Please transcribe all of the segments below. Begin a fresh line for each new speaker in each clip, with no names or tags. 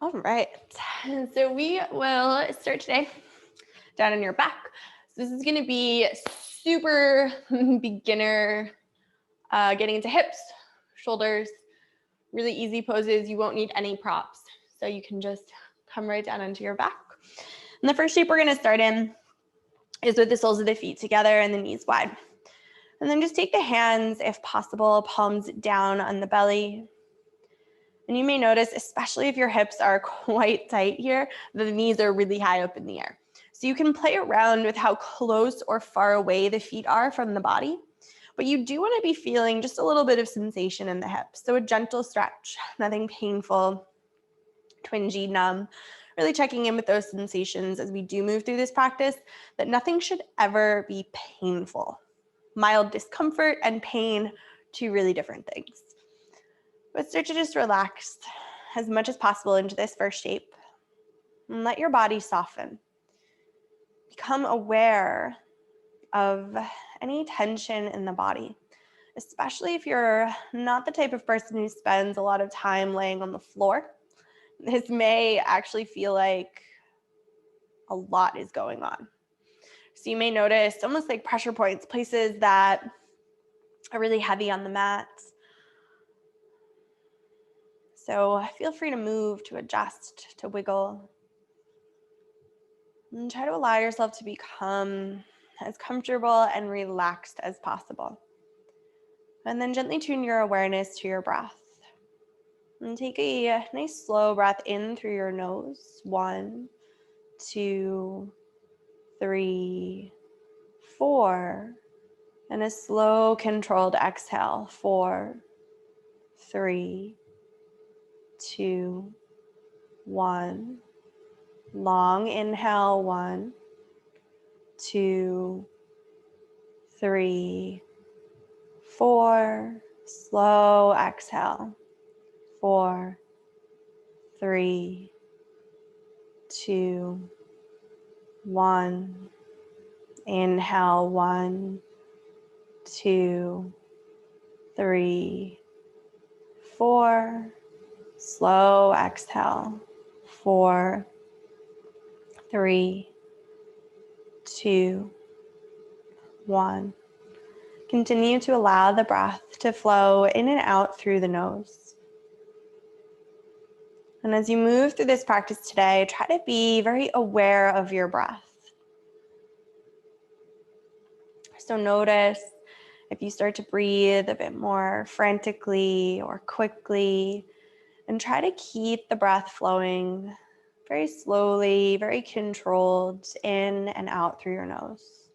All right. So we will start today down on your back. So this is going to be super beginner, getting into hips, shoulders, really easy poses. You won't need any props. So you can just come right down onto your back. And the first shape we're going to start in is with the soles of the feet together and the knees wide. And then just take the hands, if possible, palms down on the belly. And you may notice, especially if your hips are quite tight here, the knees are really high up in the air. So you can play around with how close or far away the feet are from the body, but you do want to be feeling just a little bit of sensation in the hips. So a gentle stretch, nothing painful, twingy, numb, really checking in with those sensations as we do move through this practice, that nothing should ever be painful. Mild discomfort and pain, two really different things. But start to just relax as much as possible into this first shape and let your body soften. Become aware of any tension in the body, especially if you're not the type of person who spends a lot of time laying on the floor. This may actually feel like a lot is going on. So you may notice almost like pressure points, places that are really heavy on the mat. So feel free to move, to adjust, to wiggle. And try to allow yourself to become as comfortable and relaxed as possible. And then gently tune your awareness to your breath. And take a nice slow breath in through your nose. 1, 2, 3, 4. And a slow, controlled exhale. 4, 3, 2, 1. Long inhale. 1, 2, 3, 4. Slow exhale. 4, 3, 2, 1. Inhale. 1, 2, 3, 4. Slow exhale. 4, 3, 2, 1. Continue to allow the breath to flow in and out through the nose. And as you move through this practice today, try to be very aware of your breath. So notice if you start to breathe a bit more frantically or quickly, and try to keep the breath flowing very slowly, very controlled in and out through your nose.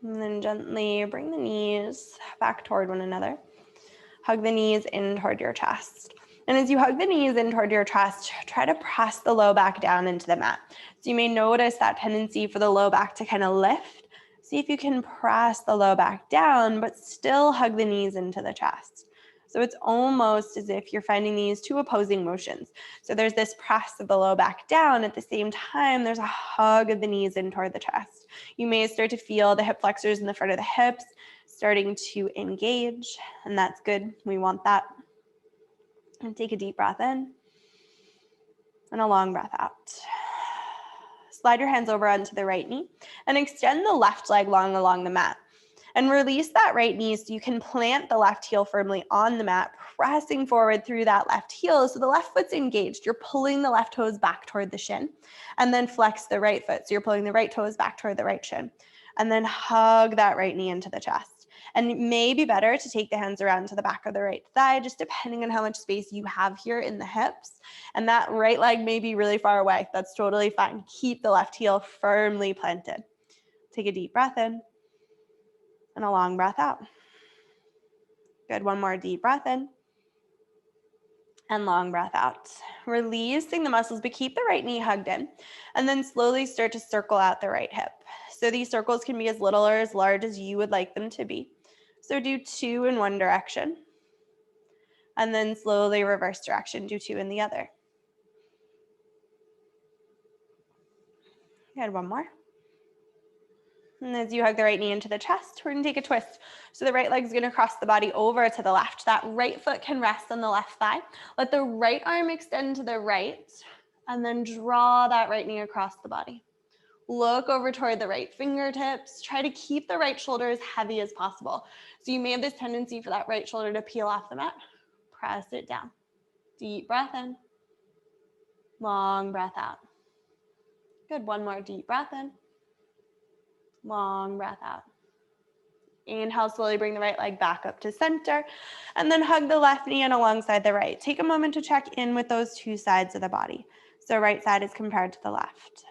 And then gently bring the knees back toward one another. Hug the knees in toward your chest. And as you hug the knees in toward your chest, try to press the low back down into the mat. So you may notice that tendency for the low back to kind of lift. See if you can press the low back down, but still hug the knees into the chest. So it's almost as if you're finding these two opposing motions. So there's this press of the low back down. At the same time, there's a hug of the knees in toward the chest. You may start to feel the hip flexors in the front of the hips starting to engage, and that's good. We want that. And take a deep breath in and a long breath out. Slide your hands over onto the right knee and extend the left leg long along the mat. And release that right knee so you can plant the left heel firmly on the mat, pressing forward through that left heel so the left foot's engaged. You're pulling the left toes back toward the shin, and then flex the right foot. So you're pulling the right toes back toward the right shin, and then hug that right knee into the chest. And it may be better to take the hands around to the back of the right thigh, just depending on how much space you have here in the hips. And that right leg may be really far away. That's totally fine. Keep the left heel firmly planted. Take a deep breath in and a long breath out. Good. One more deep breath in and long breath out. Releasing the muscles, but keep the right knee hugged in. And then slowly start to circle out the right hip. So these circles can be as little or as large as you would like them to be. So do 2 in one direction. And then slowly reverse direction, do 2 in the other. Good. One more. And as you hug the right knee into the chest, we're gonna take a twist. So the right leg's gonna cross the body over to the left. That right foot can rest on the left thigh. Let the right arm extend to the right, and then draw that right knee across the body. Look over toward the right fingertips. Try to keep the right shoulder as heavy as possible. So you may have this tendency for that right shoulder to peel off the mat. Press it down. Deep breath in. Long breath out. Good, one more deep breath in. Long breath out. Inhale, slowly bring the right leg back up to center, and then hug the left knee in alongside the right. Take a moment to check in with those two sides of the body. So right side is compared to the left.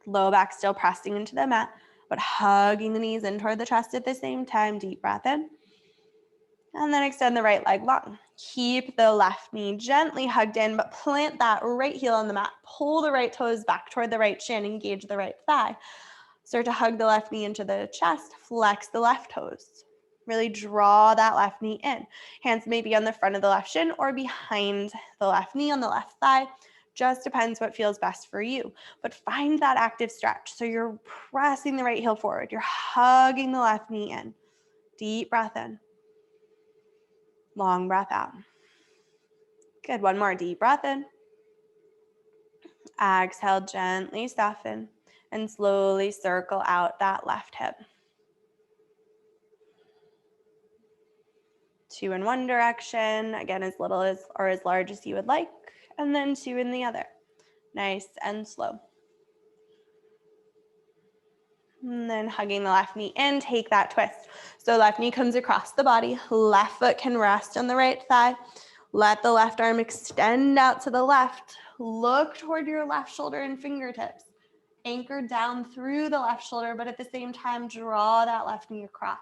Low back still pressing into the mat, but hugging the knees in toward the chest at the same time. Deep breath in. And then extend the right leg long. Keep the left knee gently hugged in, but plant that right heel on the mat. Pull the right toes back toward the right shin. Engage the right thigh. Start to hug the left knee into the chest. Flex the left toes. Really draw that left knee in. Hands may be on the front of the left shin or behind the left knee on the left thigh. Just depends what feels best for you. But find that active stretch. So you're pressing the right heel forward. You're hugging the left knee in. Deep breath in. Long breath out. Good. One more deep breath in. Exhale, gently soften and slowly circle out that left hip. 2 in one direction, again, as little as or as large as you would like, and then 2 in the other. Nice and slow. And then hugging the left knee in, take that twist. So left knee comes across the body, left foot can rest on the right thigh. Let the left arm extend out to the left. Look toward your left shoulder and fingertips. Anchor down through the left shoulder, but at the same time, draw that left knee across.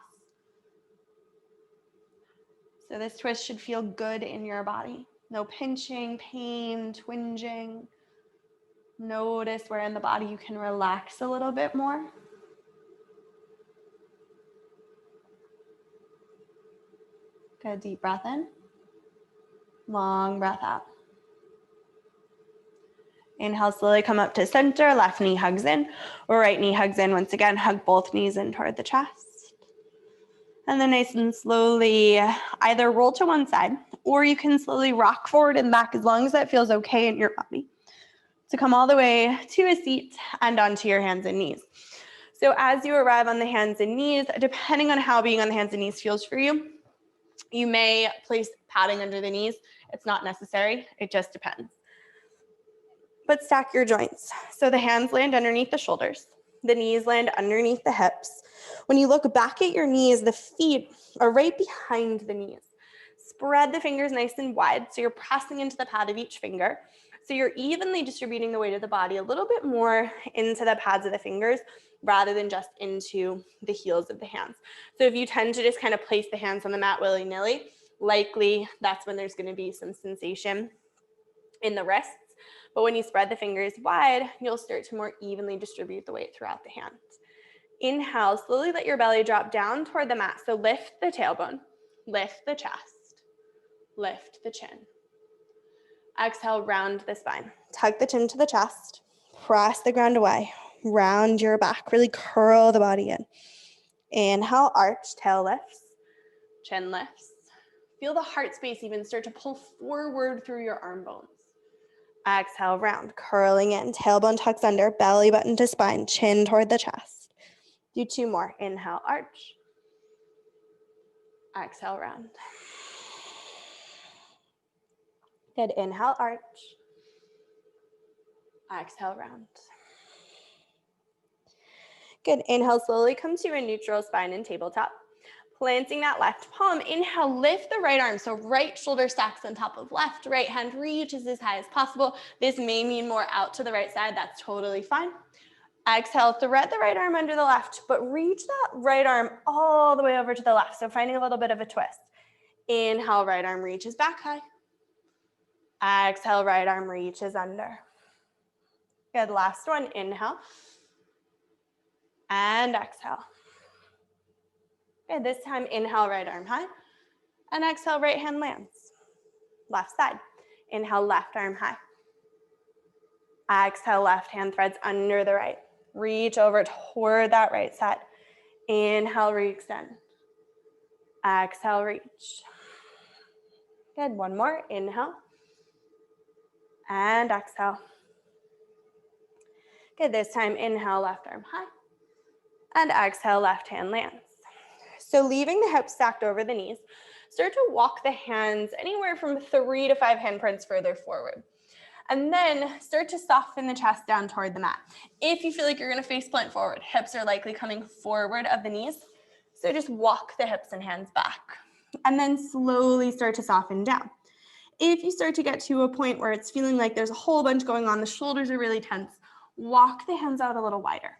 So this twist should feel good in your body. No pinching, pain, twinging. Notice where in the body you can relax a little bit more. Good, deep breath in. Long breath out. Inhale, slowly come up to center. Left knee hugs in, or right knee hugs in. Once again, hug both knees in toward the chest. And then nice and slowly either roll to one side, or you can slowly rock forward and back as long as that feels okay in your body. So come all the way to a seat and onto your hands and knees. So as you arrive on the hands and knees, depending on how being on the hands and knees feels for you, you may place padding under the knees. It's not necessary. It just depends. But stack your joints. So the hands land underneath the shoulders. The knees land underneath the hips. When you look back at your knees, the feet are right behind the knees. Spread the fingers nice and wide so you're pressing into the pad of each finger. So you're evenly distributing the weight of the body a little bit more into the pads of the fingers rather than just into the heels of the hands. So if you tend to just kind of place the hands on the mat willy-nilly, likely that's when there's going to be some sensation in the wrists. But when you spread the fingers wide, you'll start to more evenly distribute the weight throughout the hands. Inhale, slowly let your belly drop down toward the mat. So lift the tailbone, lift the chest, lift the chin. Exhale, round the spine. Tuck the chin to the chest, press the ground away, round your back, really curl the body in. Inhale, arch, tail lifts, chin lifts. Feel the heart space even start to pull forward through your arm bones. Exhale, round, curling in, tailbone tucks under, belly button to spine, chin toward the chest. Do 2 more. Inhale, arch. Exhale, round. Good. Inhale, arch. Exhale, round. Good. Inhale, slowly come to a neutral spine and tabletop. Planting that left palm, inhale, lift the right arm. So right shoulder stacks on top of left, right hand reaches as high as possible. This may mean more out to the right side. That's totally fine. Exhale, thread the right arm under the left, but reach that right arm all the way over to the left. So finding a little bit of a twist. Inhale, right arm reaches back high. Exhale, right arm reaches under. Good, last one, inhale. And exhale. Good, this time inhale, right arm high. And exhale, right hand lands. Left side. Inhale, left arm high. Exhale, left hand threads under the right. Reach over toward that right side. Inhale, re-extend. Exhale, reach. Good, one more, inhale. And exhale. Good, this time inhale, left arm high. And exhale, left hand lands. So leaving the hips stacked over the knees, start to walk the hands anywhere from 3 to 5 handprints further forward. And then start to soften the chest down toward the mat. If you feel like you're gonna face plant forward, hips are likely coming forward of the knees. So just walk the hips and hands back. And then slowly start to soften down. If you start to get to a point where it's feeling like there's a whole bunch going on, the shoulders are really tense, walk the hands out a little wider.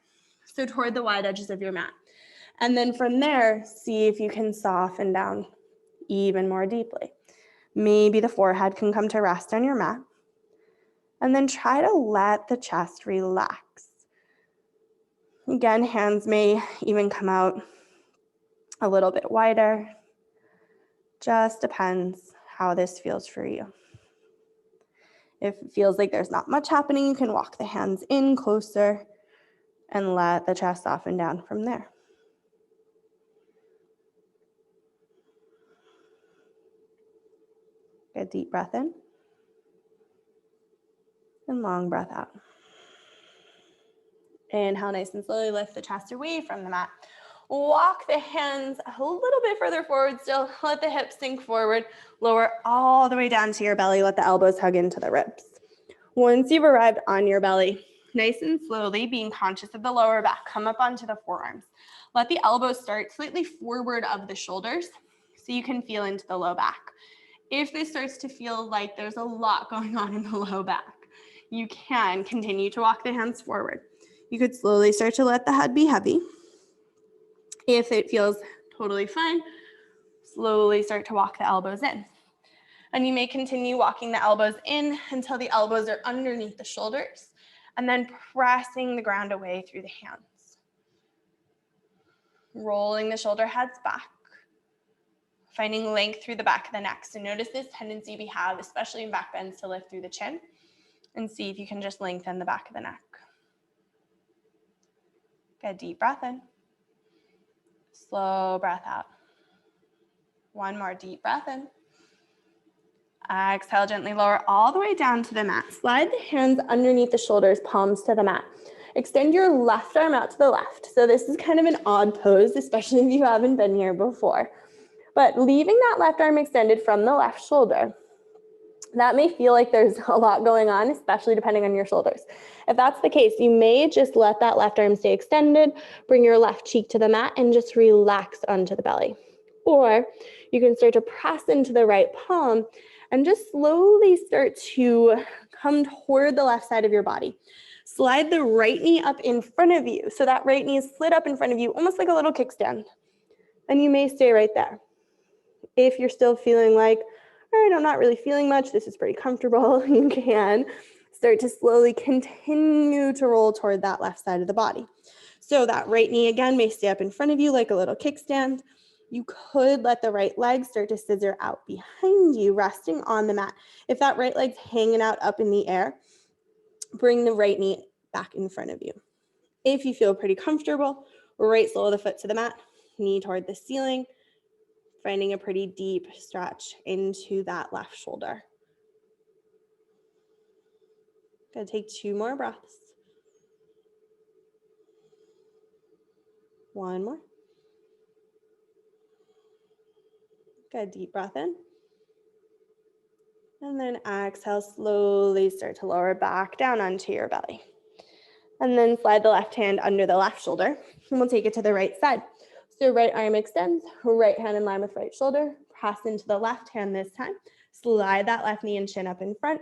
So toward the wide edges of your mat. And then from there, see if you can soften down even more deeply. Maybe the forehead can come to rest on your mat. And then try to let the chest relax. Again, hands may even come out a little bit wider. Just depends how this feels for you. If it feels like there's not much happening, you can walk the hands in closer and let the chest soften down from there. Get a deep breath in and long breath out. Inhale, nice and slowly lift the chest away from the mat. Walk the hands a little bit further forward still. Let the hips sink forward. Lower all the way down to your belly. Let the elbows hug into the ribs. Once you've arrived on your belly, nice and slowly, being conscious of the lower back, come up onto the forearms. Let the elbows start slightly forward of the shoulders so you can feel into the low back. If this starts to feel like there's a lot going on in the low back, you can continue to walk the hands forward. You could slowly start to let the head be heavy. If it feels totally fine, slowly start to walk the elbows in. And you may continue walking the elbows in until the elbows are underneath the shoulders, and then pressing the ground away through the hands. Rolling the shoulder heads back, finding length through the back of the neck. So notice this tendency we have, especially in back bends, to lift through the chin, and see if you can just lengthen the back of the neck. Get a deep breath in. Slow breath out. One more deep breath in. Exhale, gently lower all the way down to the mat. Slide the hands underneath the shoulders, palms to the mat. Extend your left arm out to the left. So this is kind of an odd pose, especially if you haven't been here before. But leaving that left arm extended from the left shoulder, that may feel like there's a lot going on, especially depending on your shoulders. If that's the case, you may just let that left arm stay extended, bring your left cheek to the mat, and just relax onto the belly. Or you can start to press into the right palm and just slowly start to come toward the left side of your body. Slide the right knee up in front of you. So that right knee is slid up in front of you, almost like a little kickstand. And you may stay right there. If you're still feeling like, all right, I'm not really feeling much, this is pretty comfortable, you can start to slowly continue to roll toward that left side of the body. So that right knee again may stay up in front of you like a little kickstand. You could let the right leg start to scissor out behind you, resting on the mat. If that right leg's hanging out up in the air, bring the right knee back in front of you. If you feel pretty comfortable, right sole of the foot to the mat, knee toward the ceiling, finding a pretty deep stretch into that left shoulder. Gonna take 2 more breaths. One more. Get a deep breath in. And then exhale, slowly start to lower back down onto your belly. And then slide the left hand under the left shoulder, and we'll take it to the right side. So right arm extends, right hand in line with right shoulder, press into the left hand this time, slide that left knee and chin up in front,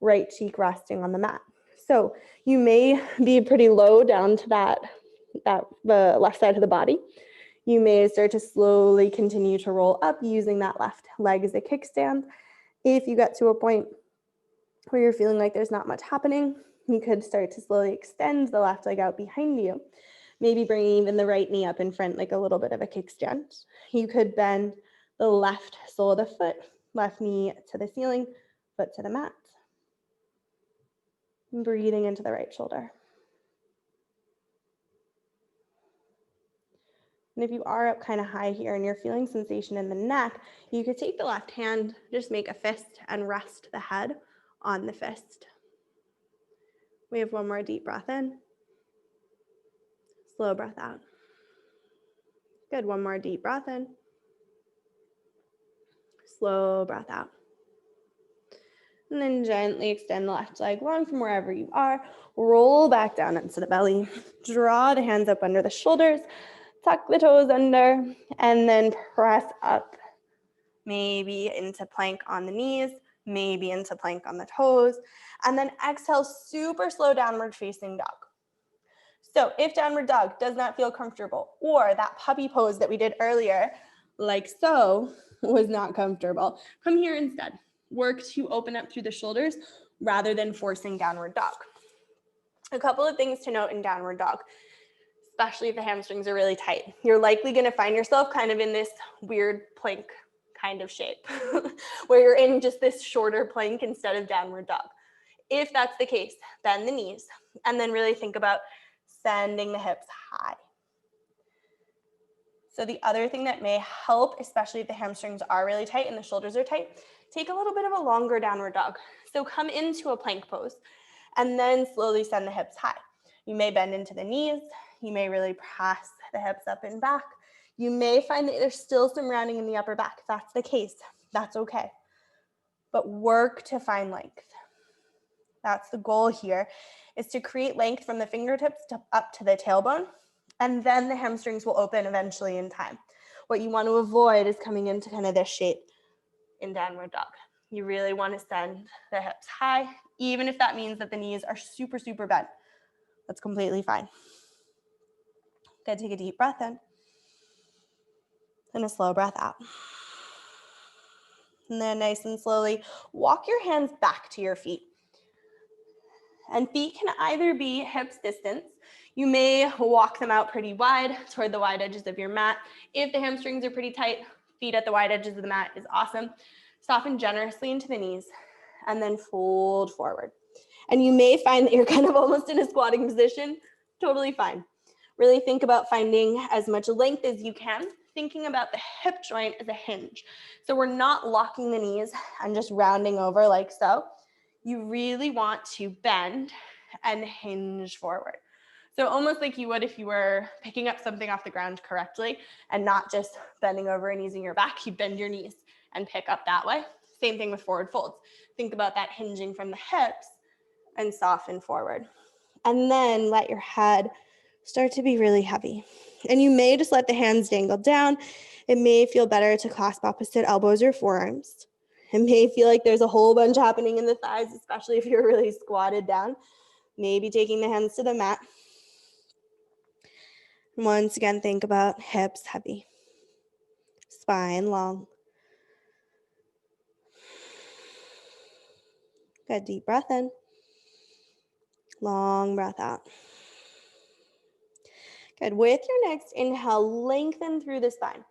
right cheek resting on the mat. So you may be pretty low down to the left side of the body. You may start to slowly continue to roll up using that left leg as a kickstand. If you get to a point where you're feeling like there's not much happening, you could start to slowly extend the left leg out behind you. Maybe bringing even the right knee up in front like a little bit of a kickstand. You could bend the left sole of the foot, left knee to the ceiling, foot to the mat. Breathing into the right shoulder. And if you are up kind of high here and you're feeling sensation in the neck, you could take the left hand, just make a fist and rest the head on the fist. We have one more deep breath in. Slow breath out. Good, one more deep breath in. Slow breath out. And then gently extend the left leg long from wherever you are. Roll back down into the belly. Draw the hands up under the shoulders. Tuck the toes under. And then press up. Maybe into plank on the knees. Maybe into plank on the toes. And then exhale, super slow downward facing dog. So if downward dog does not feel comfortable, or that puppy pose that we did earlier, like so, was not comfortable, come here instead. Work to open up through the shoulders rather than forcing downward dog. A couple of things to note in downward dog, especially if the hamstrings are really tight. You're likely going to find yourself kind of in this weird plank kind of shape where you're in just this shorter plank instead of downward dog. If that's the case, bend the knees and then really think about sending the hips high. So the other thing that may help, especially if the hamstrings are really tight and the shoulders are tight, take a little bit of a longer downward dog. So come into a plank pose and then slowly send the hips high. You may bend into the knees. You may really press the hips up and back. You may find that there's still some rounding in the upper back. If that's the case, that's okay. But work to find length. That's the goal here, is to create length from the fingertips up to the tailbone, and then the hamstrings will open eventually in time. What you want to avoid is coming into kind of this shape in downward dog. You really want to send the hips high, even if that means that the knees are super, super bent. That's completely fine. Good, take a deep breath in and a slow breath out. And then nice and slowly walk your hands back to your feet. And feet can either be hips distance. You may walk them out pretty wide toward the wide edges of your mat. If the hamstrings are pretty tight, feet at the wide edges of the mat is awesome. Soften generously into the knees and then fold forward. And you may find that you're kind of almost in a squatting position. Totally fine. Really think about finding as much length as you can, thinking about the hip joint as a hinge. So we're not locking the knees and just rounding over like so. You really want to bend and hinge forward. So almost like you would if you were picking up something off the ground correctly and not just bending over and using your back, you bend your knees and pick up that way. Same thing with forward folds. Think about that hinging from the hips and soften forward. And then let your head start to be really heavy. And you may just let the hands dangle down. It may feel better to clasp opposite elbows or forearms. It may feel like there's a whole bunch happening in the thighs, especially if you're really squatted down. Maybe taking the hands to the mat. And once again, think about hips heavy, spine long. Good, deep breath in, long breath out. Good, with your next inhale, lengthen through the spine.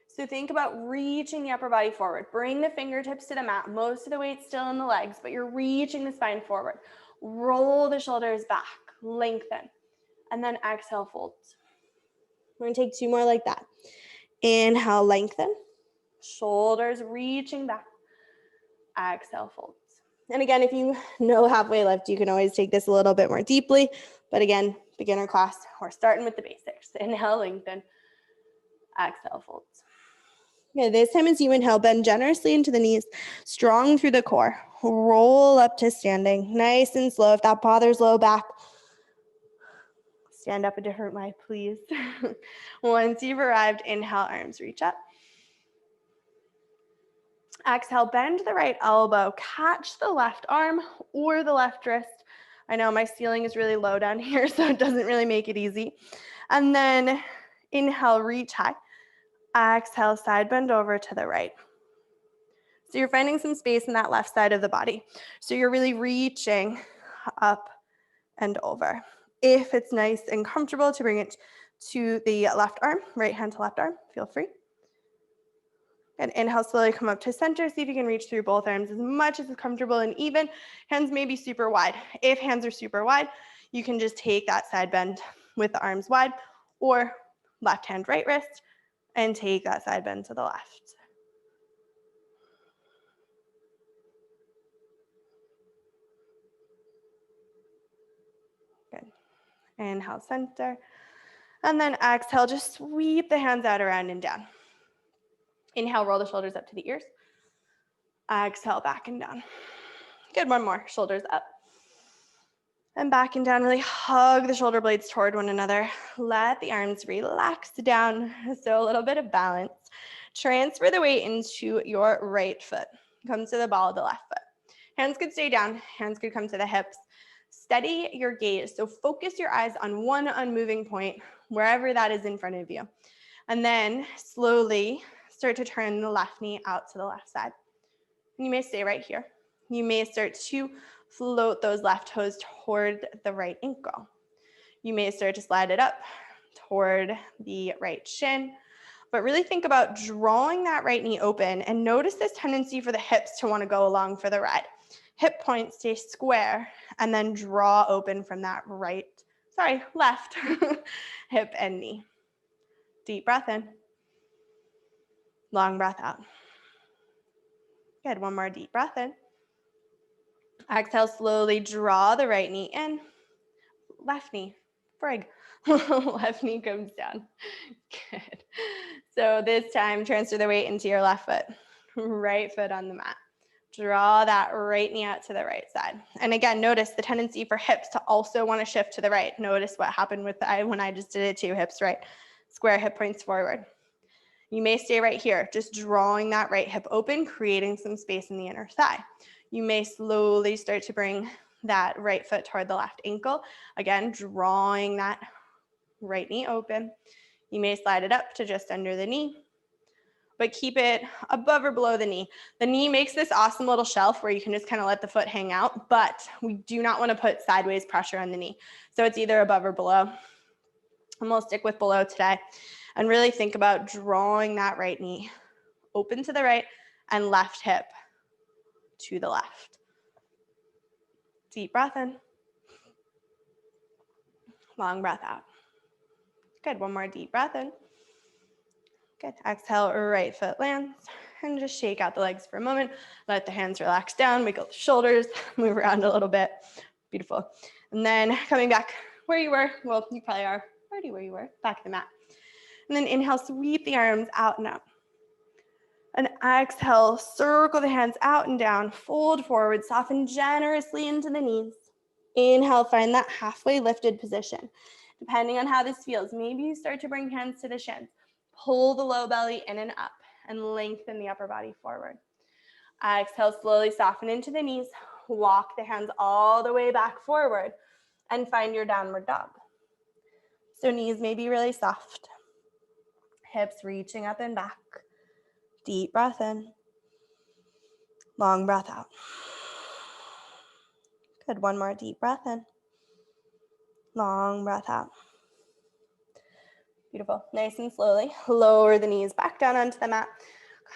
So think about reaching the upper body forward. Bring the fingertips to the mat. Most of the weight's still in the legs, but you're reaching the spine forward. Roll the shoulders back, lengthen, and then exhale, folds. We're gonna take 2 more like that. Inhale, lengthen, shoulders reaching back. Exhale, folds. And again, if you know halfway lift, you can always take this a little bit more deeply. But again, beginner class, we're starting with the basics. Inhale, lengthen, exhale, folds. Okay, this time as you inhale, bend generously into the knees, strong through the core. Roll up to standing, nice and slow. If that bothers low back, stand up a different way, please. Once you've arrived, inhale, arms reach up. Exhale, bend the right elbow, catch the left arm or the left wrist. I know my ceiling is really low down here, so it doesn't really make it easy. And then inhale, reach high. Exhale, side bend over to the right. So you're finding some space in that left side of the body. So you're really reaching up and over. If it's nice and comfortable to bring it to the left arm, right hand to left arm, feel free. And inhale, slowly come up to center. See if you can reach through both arms as much as is comfortable and even. Hands may be super wide. If hands are super wide, you can just take that side bend with the arms wide or left hand, right wrist, and take that side bend to the left. Good. Inhale, center. And then exhale, just sweep the hands out around and down. Inhale, roll the shoulders up to the ears. Exhale, back and down. Good, one more, shoulders up. And back and down, really hug the shoulder blades toward one another. Let the arms relax down, so a little bit of balance. Transfer the weight into your right foot. Come to the ball of the left foot. Hands could stay down, hands could come to the hips. Steady your gaze, so focus your eyes on one unmoving point, wherever that is in front of you. And then slowly start to turn the left knee out to the left side. You may stay right here. You may start to float those left toes toward the right ankle. You may start to slide it up toward the right shin, but really think about drawing that right knee open and notice this tendency for the hips to want to go along for the ride. Hip point stay square and then draw open from that left hip and knee. Deep breath in. Long breath out. Good, one more deep breath in. Exhale, slowly draw the right knee in. Left knee, left knee comes down. Good. So this time, transfer the weight into your left foot. Right foot on the mat. Draw that right knee out to the right side. And again, notice the tendency for hips to also want to shift to the right. Notice what happened when I just did it too, hips right. Square hip points forward. You may stay right here, just drawing that right hip open, creating some space in the inner thigh. You may slowly start to bring that right foot toward the left ankle. Again, drawing that right knee open. You may slide it up to just under the knee, but keep it above or below the knee. The knee makes this awesome little shelf where you can just kind of let the foot hang out, but we do not want to put sideways pressure on the knee. So it's either above or below. And we'll stick with below today. And really think about drawing that right knee open to the right and left hip to the left. Deep breath in. Long breath out. Good, one more deep breath in. Good, exhale, right foot lands. And just shake out the legs for a moment. Let the hands relax down, wiggle the shoulders, move around a little bit. Beautiful. And then coming back where you were, well, you probably are already where you were, back to the mat. And then inhale, sweep the arms out and up. And exhale, circle the hands out and down, fold forward, soften generously into the knees. Inhale, find that halfway lifted position. Depending on how this feels, maybe you start to bring hands to the shins. Pull the low belly in and up and lengthen the upper body forward. Exhale, slowly soften into the knees. Walk the hands all the way back forward and find your downward dog. So knees may be really soft. Hips reaching up and back. Deep breath in. Long breath out. Good, one more deep breath in. Long breath out. Beautiful. Nice and slowly, lower the knees back down onto the mat,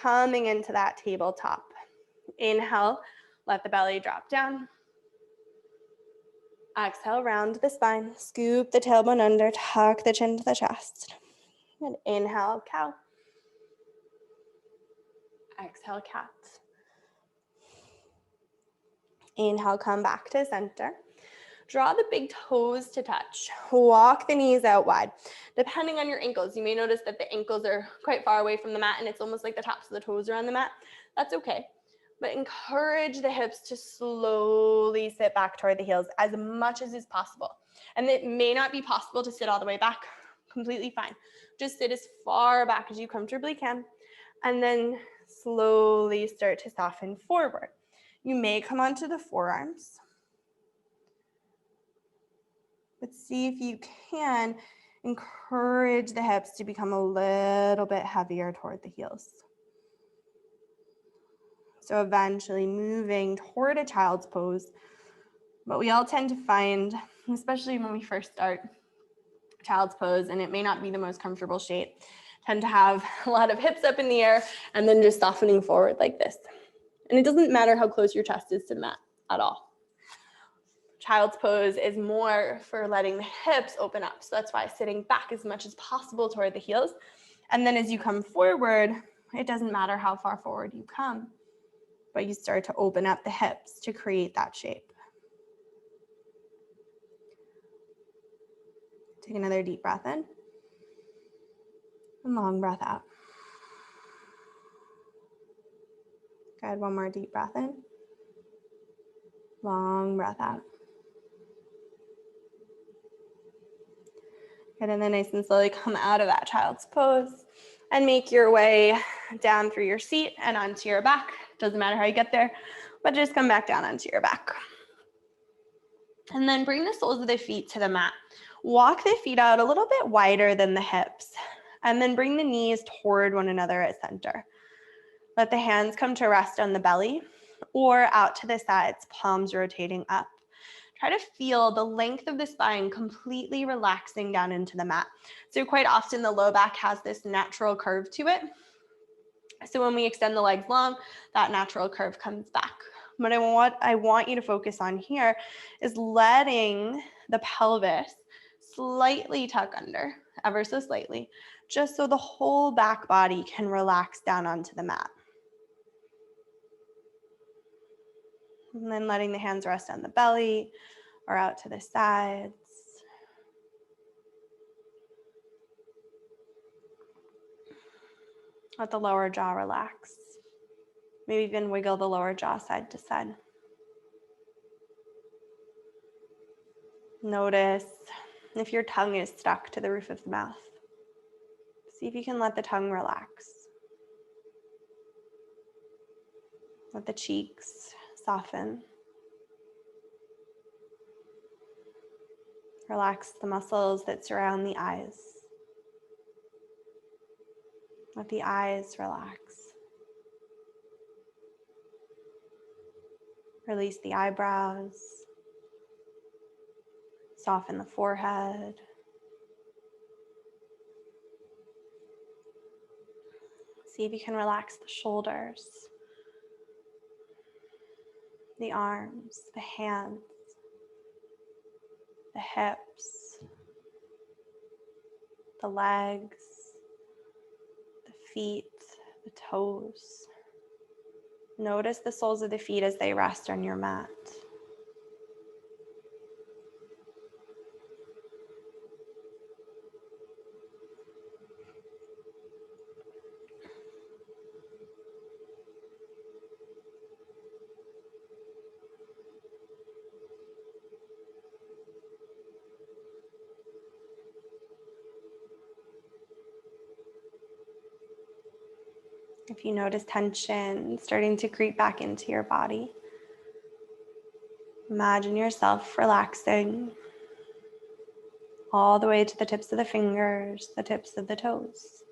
coming into that tabletop. Inhale, let the belly drop down. Exhale, round the spine, scoop the tailbone under, tuck the chin to the chest. And inhale, cow. Exhale, cat. Inhale, come back to center. Draw the big toes to touch. Walk the knees out wide. Depending on your ankles, you may notice that the ankles are quite far away from the mat and it's almost like the tops of the toes are on the mat. That's okay. But encourage the hips to slowly sit back toward the heels as much as is possible. And it may not be possible to sit all the way back. Completely fine. Just sit as far back as you comfortably can. And then slowly start to soften forward. You may come onto the forearms. But see if you can encourage the hips to become a little bit heavier toward the heels. So eventually moving toward a child's pose. But we all tend to find, especially when we first start child's pose, and it may not be the most comfortable shape, tend to have a lot of hips up in the air and then just softening forward like this. And it doesn't matter how close your chest is to the mat at all. Child's pose is more for letting the hips open up. So that's why sitting back as much as possible toward the heels. And then as you come forward, it doesn't matter how far forward you come, but you start to open up the hips to create that shape. Take another deep breath in and long breath out. Good, one more deep breath in. Long breath out. Good, and then nice and slowly come out of that child's pose and make your way down through your seat and onto your back. Doesn't matter how you get there, but just come back down onto your back. And then bring the soles of the feet to the mat. Walk the feet out a little bit wider than the hips, and then bring the knees toward one another at center. Let the hands come to rest on the belly or out to the sides, palms rotating up. Try to feel the length of the spine completely relaxing down into the mat. So quite often the low back has this natural curve to it. So when we extend the legs long, that natural curve comes back. But what I want you to focus on here is letting the pelvis slightly tuck under, ever so slightly, just so the whole back body can relax down onto the mat. And then letting the hands rest on the belly or out to the sides. Let the lower jaw relax. Maybe even wiggle the lower jaw side to side. Notice if your tongue is stuck to the roof of the mouth. See if you can let the tongue relax. Let the cheeks soften. Relax the muscles that surround the eyes. Let the eyes relax. Release the eyebrows. Soften the forehead. See if you can relax the shoulders, the arms, the hands, the hips, the legs, the feet, the toes. Notice the soles of the feet as they rest on your mat. If you notice tension starting to creep back into your body, imagine yourself relaxing all the way to the tips of the fingers, the tips of the toes.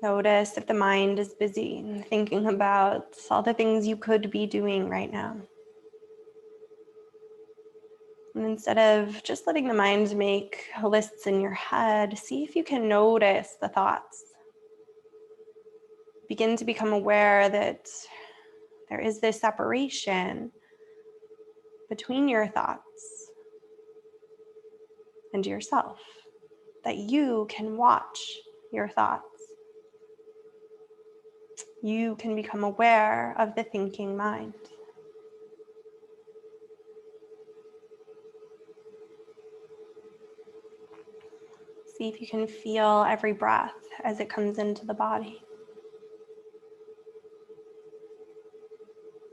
Notice if the mind is busy and thinking about all the things you could be doing right now. And instead of just letting the mind make lists in your head, see if you can notice the thoughts. Begin to become aware that there is this separation between your thoughts and yourself, that you can watch your thoughts. You can become aware of the thinking mind. See if you can feel every breath as it comes into the body.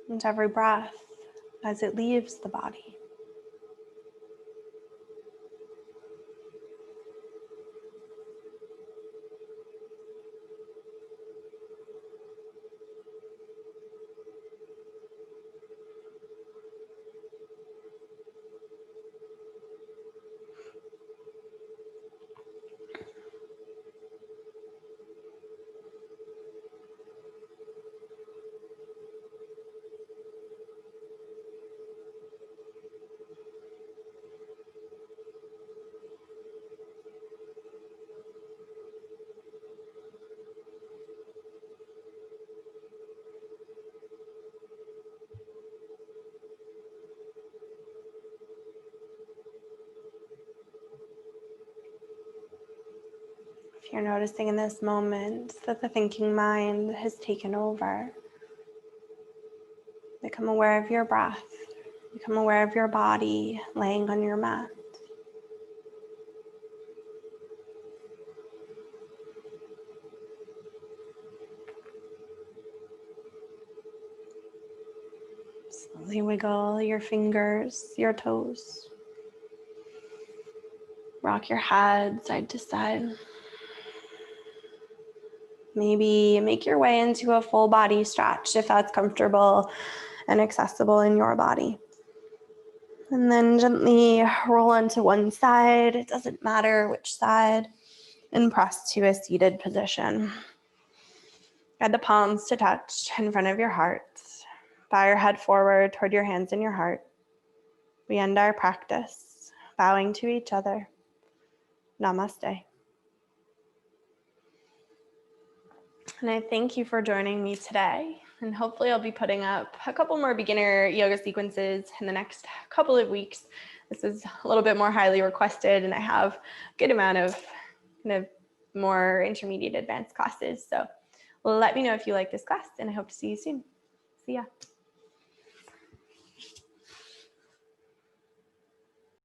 And every breath as it leaves the body. If you're noticing in this moment that the thinking mind has taken over, become aware of your breath. Become aware of your body laying on your mat. Slowly wiggle your fingers, your toes. Rock your head side to side. Maybe make your way into a full body stretch if that's comfortable and accessible in your body. And then gently roll onto one side. It doesn't matter which side. And press to a seated position. Guide the palms to touch in front of your heart. Bow your head forward toward your hands and your heart. We end our practice bowing to each other. Namaste. And I thank you for joining me today. And hopefully I'll be putting up a couple more beginner yoga sequences in the next couple of weeks. This is a little bit more highly requested, and I have a good amount of kind of more intermediate advanced classes. So let me know if you like this class, and I hope to see you soon. See ya.